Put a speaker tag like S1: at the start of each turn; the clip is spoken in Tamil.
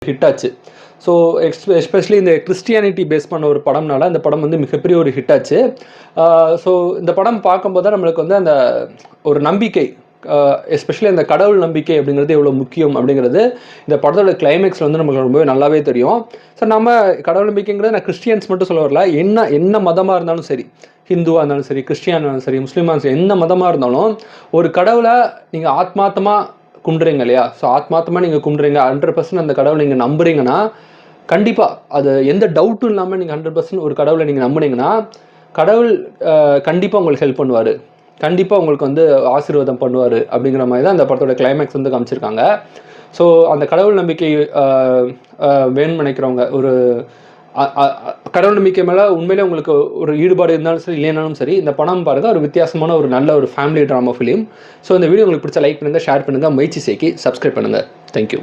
S1: ஹிட் ஆச்சு. ஸோ எஸ்பெஷலி இந்த கிறிஸ்டியானிட்டி பேஸ் பண்ண ஒரு படம்னால இந்த படம் வந்து மிகப்பெரிய ஒரு ஹிட் ஆச்சு. ஸோ இந்த படம் பார்க்கும்போது தான் நம்மளுக்கு வந்து அந்த ஒரு நம்பிக்கை, எஸ்பெஷலி அந்த கடவுள் நம்பிக்கை அப்படிங்கிறது எவ்வளோ முக்கியம் அப்படிங்கிறது இந்த படத்தோட கிளைமேக்ஸில் வந்து நமக்கு ரொம்பவே நல்லாவே தெரியும். ஸோ நம்ம கடவுள் நம்பிக்கைங்கிறது நான் கிறிஸ்டியன்ஸ் மட்டும் சொல்ல வரல, என்ன மதமாக இருந்தாலும் சரி, ஹிந்துவாக இருந்தாலும் சரி, கிறிஸ்டியானாக இருந்தாலும் சரி, முஸ்லீமாக இருந்தாலும் சரி, எந்த மதமாக இருந்தாலும் ஒரு கடவுளை நீங்கள் ஆத்மார்த்தமாக கும்பிட்றீங்க இல்லையா? ஸோ ஆத்மார்த்தமாக நீங்கள் கும்பிட்றீங்க, 100% அந்த கடவுளை நீங்கள் நம்புறீங்கன்னா கண்டிப்பாக அது எந்த டவுட்டும் இல்லாமல் நீங்கள் 100% ஒரு கடவுளை நீங்கள் நம்புனீங்கன்னா கடவுள் கண்டிப்பாக உங்களுக்கு ஹெல்ப் பண்ணுவார், கண்டிப்பாக உங்களுக்கு வந்து ஆசீர்வாதம் பண்ணுவார் அப்படிங்கிற மாதிரி தான் அந்த படத்தோட கிளைமேக்ஸ் வந்து காமிச்சிருக்காங்க. ஸோ அந்த கடவுள் நம்பிக்கை வேணும்னு நினைக்கிறவங்க, ஒரு கடவுள் நம்பிக்கை மேலே உண்மையிலே உங்களுக்கு ஒரு ஈடுபாடு இருந்தாலும் சரி இல்லைனாலும் சரி, இந்த படம் பாருங்கள். ஒரு வித்தியாசமான ஒரு நல்ல ஒரு ஃபேமிலி ட்ராமா ஃபிலிம். ஸோ இந்த வீடியோ உங்களுக்கு பிடிச்ச லைக் பண்ணுங்கள், ஷேர் பண்ணுங்கள், முயற்சி செய்கி சப்ஸ்கிரைப் பண்ணுங்கள். தேங்க்யூ.